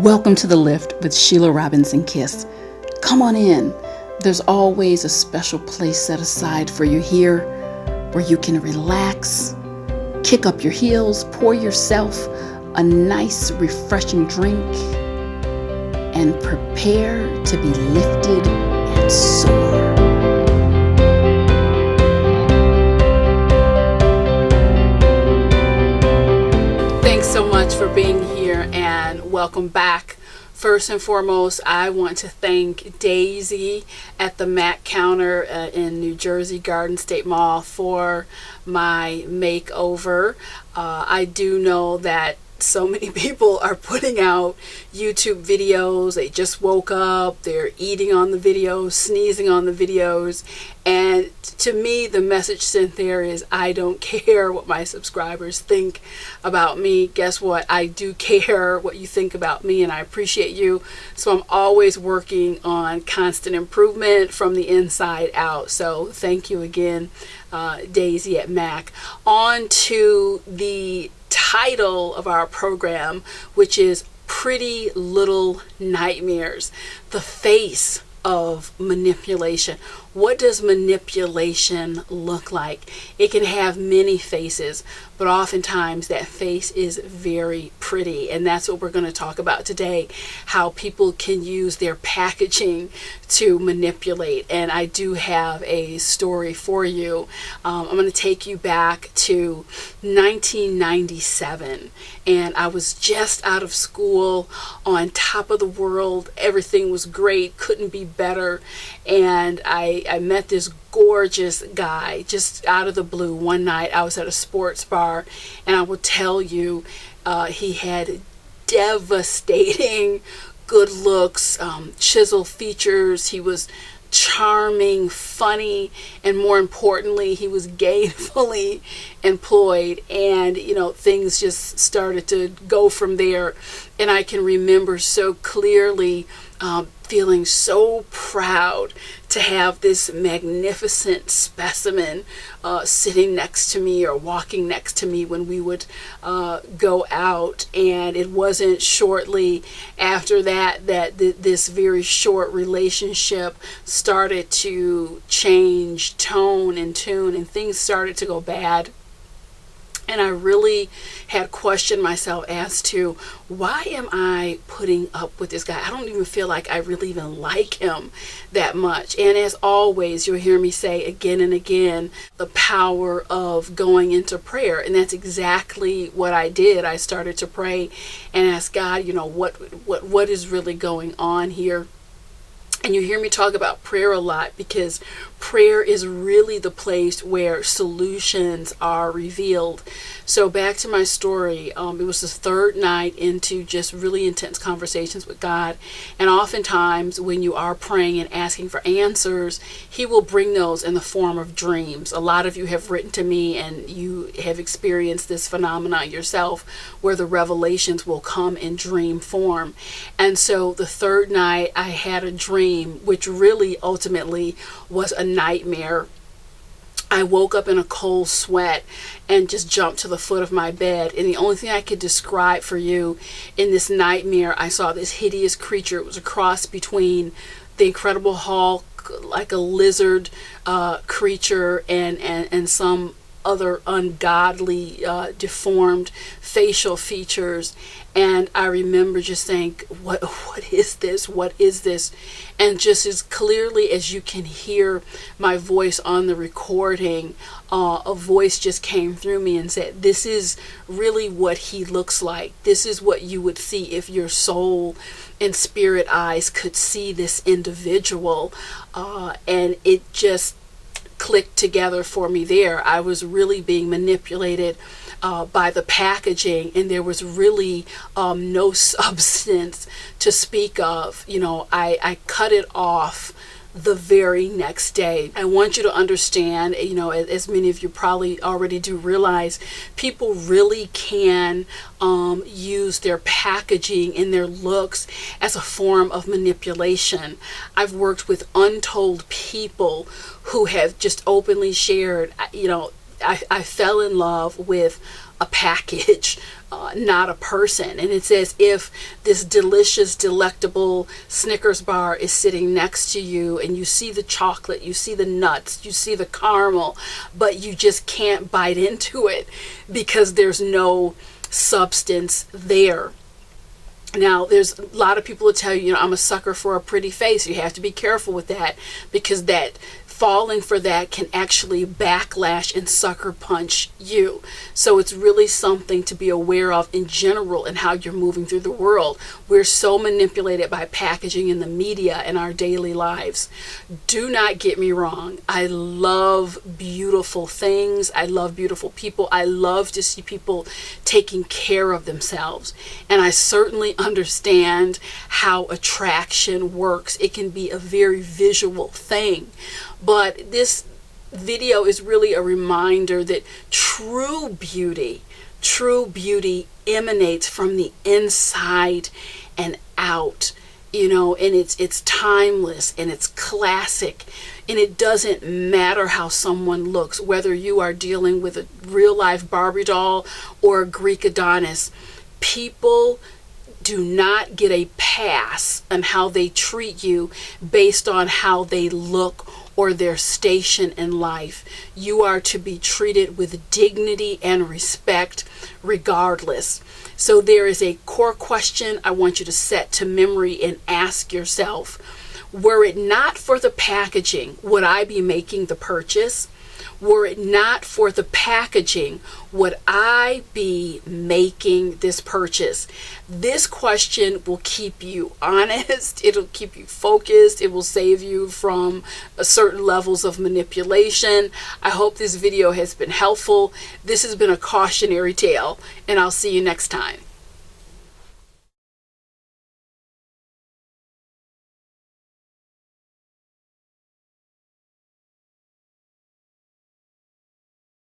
Welcome to The Lift with Sheila Robinson Kiss. Come on in. There's always a special place set aside for you here where you can relax, kick up your heels, pour yourself a nice, refreshing drink, and prepare to be lifted and soar. Thanks so much for being here and welcome back. First and foremost, I want to thank Daisy at the Mac counter in New Jersey Garden State Mall for my makeover. I do know that so many people are putting out YouTube videos. They just woke up, they're eating on the videos, sneezing on the videos, and to me the message sent there is I don't care what my subscribers think about me. Guess what? I do care what you think about me, and I appreciate you. So I'm always working on constant improvement from the inside out. So thank you again, Daisy at Mac. On to the title of our program, which is Pretty Little Nightmares, the face of manipulation. What does manipulation look like? It can have many faces, but oftentimes that face is very pretty, and that's what we're going to talk about today, how people can use their packaging to manipulate. And I do have a story for you. I'm going to take you back to 1997, and I was just out of school, on top of the world. Everything was great, couldn't be better, and I met this gorgeous guy just out of the blue. One night I was at a sports bar, and I will tell you, he had devastating good looks, chiseled features. He was charming, funny, and more importantly, he was gainfully employed, and things just started to go from there. And I can remember so clearly feeling so proud to have this magnificent specimen sitting next to me or walking next to me when we would go out. And it wasn't shortly after that this very short relationship started to change tone and tune, and things started to go bad. And I really had questioned myself as to, why am I putting up with this guy? I don't even feel like I really even like him that much. And as always, you'll hear me say again and again, the power of going into prayer. And that's exactly what I did. I started to pray and ask God, what is really going on here? And you hear me talk about prayer a lot because prayer is really the place where solutions are revealed. So back to my story, it was the third night into just really intense conversations with God. And oftentimes when you are praying and asking for answers, He will bring those in the form of dreams. A lot of you have written to me and you have experienced this phenomenon yourself where the revelations will come in dream form. And so the third night I had a dream, which really ultimately was a nightmare. I woke up in a cold sweat and just jumped to the foot of my bed. And the only thing I could describe for you, in this nightmare, I saw this hideous creature. It was a cross between the Incredible Hulk, like a lizard creature, and some other ungodly, deformed facial features. And I remember just saying, what is this? What is this? And just as clearly as you can hear my voice on the recording, a voice just came through me and said, this is really what he looks like. This is what you would see if your soul and spirit eyes could see this individual. And it just clicked together for me there. I was really being manipulated by the packaging, and there was really no substance to speak of. I cut it off the very next day. I want you to understand, as many of you probably already do realize, people really can use their packaging and their looks as a form of manipulation. I've worked with untold people who have just openly shared, I fell in love with a package, not a person. And it says, if this delicious, delectable Snickers bar is sitting next to you and you see the chocolate, you see the nuts, you see the caramel, but you just can't bite into it because there's no substance there. Now, there's a lot of people who tell you, I'm a sucker for a pretty face. You have to be careful with that, because that falling for that can actually backlash and sucker punch you. So it's really something to be aware of in general in how you're moving through the world. We're so manipulated by packaging in the media in our daily lives. Do not get me wrong. I love beautiful things. I love beautiful people. I love to see people taking care of themselves. And I certainly understand how attraction works. It can be a very visual thing. But this video is really a reminder that true beauty emanates from the inside and out, and it's timeless and it's classic, and it doesn't matter how someone looks, whether you are dealing with a real life Barbie doll or a Greek Adonis. People do not get a pass on how they treat you based on how they look or their station in life. You are to be treated with dignity and respect regardless. So there is a core question I want you to set to memory and ask yourself: were it not for the packaging, would I be making the purchase? Were it not for the packaging, would I be making this purchase? This question will keep you honest. It'll keep you focused. It will save you from certain levels of manipulation. I hope this video has been helpful. This has been a cautionary tale, and I'll see you next time.